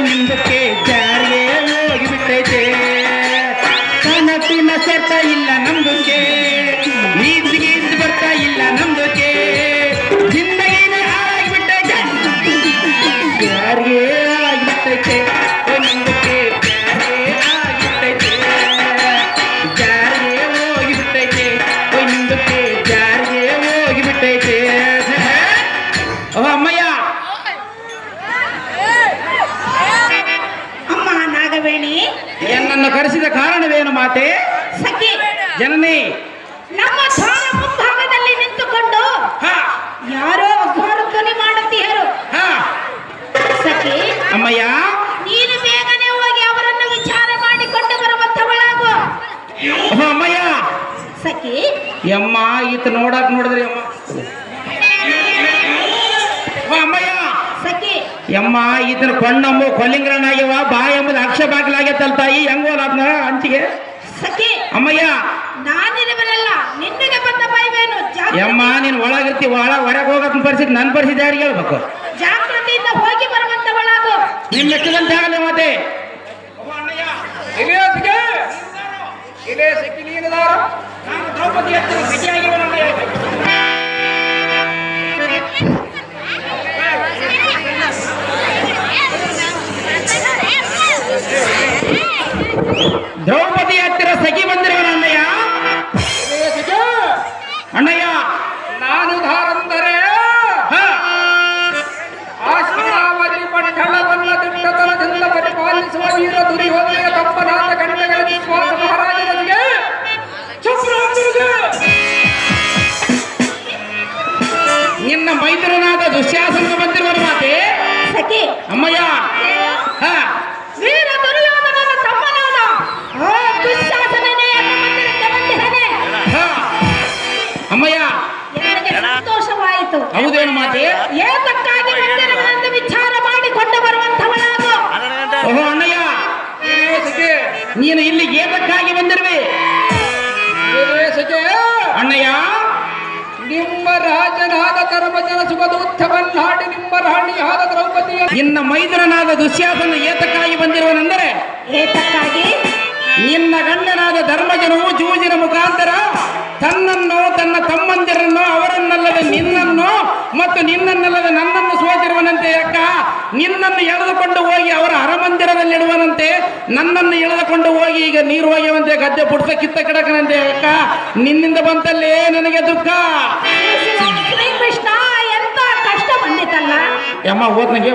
ನಿಂದಕ್ಕೆ ಜಾರಿಗೆ ಹೋಗಿಬಿಟ್ಟೈತೆ ಕನಸಿನ ಸೆತ ಇಲ್ಲ ನಮ್ದಕ್ಕೆ ನೀತಿಗೆ ಬರ್ತಾ ಇಲ್ಲ ನಮ್ದಕ್ಕೆ ಜಿಂದಗಿನ ಆಗಿಬಿಟ್ಟೈತೆ ಜಾರಿಗೆ ಆಗಿಬಿಟ್ಟೈತೆ ನಿಂದಕ್ಕೆ ಜಾರಿಗೆ ಆಗಿಬಿಟ್ಟೈತೆ ಜಾರಿಗೆ ಹೋಗಿಬಿಟ್ಟೈತೆ ನಿಂದಕ್ಕೆ ಜಾರಿಗೆ ಹೋಗಿಬಿಟ್ಟೈತೆ ಓ ಅಮ್ಮಯ್ಯ ಎನ್ನನ್ನು ಕರೆಸಿದ ಕಾರಣವೇನು ಮಾತೆ ಸಖಿ ಜನನಿ ನಮ್ಮ ದ್ವಾರ ಮುಂಭಾಗದಲ್ಲಿ ನಿಂತುಕೊಂಡು ಯಾರೋ ಘೋರು ಧ್ವನಿ ಮಾಡುತ್ತೀಯರು ಸಖಿ ಅಮ್ಮಯ್ಯ ನೀನು ಬೇಗನೆ ಹೋಗಿ ಅವರನ್ನು ವಿಚಾರ ಮಾಡಿಕೊಂಡು ಬರುವಂತವಳಾಗು ಅಮ್ಮಯ್ಯ ಸಖಿ ಯಮ್ಮ ಈತ ನೋಡಿದ್ರಿ ಅಮ್ಮ ಅಮ್ಮಯ್ಯ ಸಖಿ ಯಮ್ಮ ಈತನ ಕೊಂಡಮ್ಮ ಕೊಲ್ಲಿಂಗ್ರನಾಗ್ಯವ ಬಾ ಎಂಬುದು ಅಕ್ಷ ಬಾಗಿಲಾಗ್ಯತ್ತಲ್ ತಾಯಿ ಹೆಂಗೋಲಾದ್ನ ಅಂಚಿಗೆ ಸಖಿ ಅಮ್ಮಯ್ಯ ನಾನಿರುವನಲ್ಲ ನಿನ್ನೆಗೆ ಬಂದ ಬೈವೇನು ಯಮ್ಮ ನೀನ್ ಒಳಗಿರ್ತಿ ಹೊರಗೆ ಹೋಗತ್ ಪರಿಸ್ಥಿತಿ ನನ್ನ ಪರಿಸ್ಥಿತಿ ಯಾರಿಗೆ ಹೇಳ್ಬೇಕು ಜಾಗೃತಿಯಿಂದ ಹೋಗಿ ಬರುವಂತವಳಾಗು ನಿಮ್ ಲೆಕ್ಕದಂತೆ ಆಗಲ್ಲ ಮಾತೆ ನಾನು ದ್ರೌಪದಿ ಹತ್ತಿರ ದ್ರೌಪದಿ ಹತ್ತಿರ ಸಖಿ ಬಂದಿರುವನ ಅಣ್ಣಯ್ಯ ಅಣ್ಣಯ್ಯ ನಾನು ಧಾರಂದರೆ ಆಶ್ರಮಾವತಿ ಪಟ್ಟಣವನ್ನ ದಿಟ್ಟತನದಿಂದ ಪರಿಪಾಲಿಸುವ ವೀರ ದುರ್ಯೋಧನೆಯ ತಪ್ಪನಾದ ಗಂಟೆಗಳ ವಿಶ್ವಾಸ ಮಹಾರಾಜನಿಗೆ ನಿನ್ನ ಮೈತ್ರನಾದ ದುಶ್ಯಾಸನ ಬಂದಿರುವನು ಮಾತೆ ಸಖಿ ಅಮ್ಮಯ್ಯ ವೀರ ದುರ್ಯೋಧನನ ತಮ್ಮನಾದ ದುಶ್ಯಾಸನನೇ ಎನ್ನ ಮಂದಿರಕ್ಕೆ ಬಂದಿದ್ದಾನೆ ಅಮ್ಮಯ್ಯ ನನಗೆ ಸಂತೋಷವಾಯಿತು ಹೌದೇನು ಮಾತೆ ಏತಕ್ಕಾಗಿ ಬಂದಿರುವನೆಂದು ವಿಚಾರ ಮಾಡಿಕೊಂಡು ಬರುವಂತವಳಾಗು ಓಹೋ ಅಣ್ಣಯ್ಯ ನೀನು ಇಲ್ಲಿ ಏತಕ್ಕಾಗಿ ಬಂದಿರುವೆ ಅಣ್ಣಯ್ಯ ನಿಮ್ಮ ರಾಜನಾದ ಧರ್ಮಜನ ಸುಖದೂತ್ತವನ್ನಾಡಿ ನಿಮ್ಮ ರಾಣಿಯಾದ ದ್ರೌಪದಿಯ ನಿನ್ನ ಮೈದುರನಾದ ದುಶ್ಯಾಸನ ಏತಕ್ಕಾಗಿ ಬಂದಿರುವನೆಂದರೆ ಏತಕ್ಕಾಗಿ ನಿನ್ನ ಗಂಡನಾದ ಧರ್ಮಜನು ಜೂಜಿನ ಮುಖಾಂತರ ತನ್ನನ್ನು ತನ್ನ ತಮ್ಮಂದಿರನ್ನು ಅವರನ್ನಲ್ಲದೆ ನಿನ್ನನ್ನು ಮತ್ತು ನಿನ್ನನ್ನಲ್ಲದೆ ನನ್ನನ್ನು ಸೋತಿರುವನಂತೆ ಅಕ್ಕ ನಿನ್ನನ್ನು ಎಳೆದುಕೊಂಡು ಹೋಗಿ ಅವರ ಅರಮಂದಿರದಲ್ಲಿಡುವನಂತೆ ನನ್ನನ್ನು ಎಳೆದುಕೊಂಡು ಹೋಗಿ ಈಗ ನೀರು ಹೋಗ್ಯವಂತೆ ಗದ್ದೆ ಪುಡ್ಸ ಕಿತ್ತ ಕಿಡಕನಂತೆ ಅಕ್ಕ ನಿನ್ನಿಂದ ಬಂತಲ್ಲೇ ನನಗೆ ದುಃಖ ಶ್ರೀಕೃಷ್ಣ ಎಂತ ಕಷ್ಟ ಬಂದಿತ್ತಲ್ಲ ಯಮ್ಮ ಓದ್ನಗೆ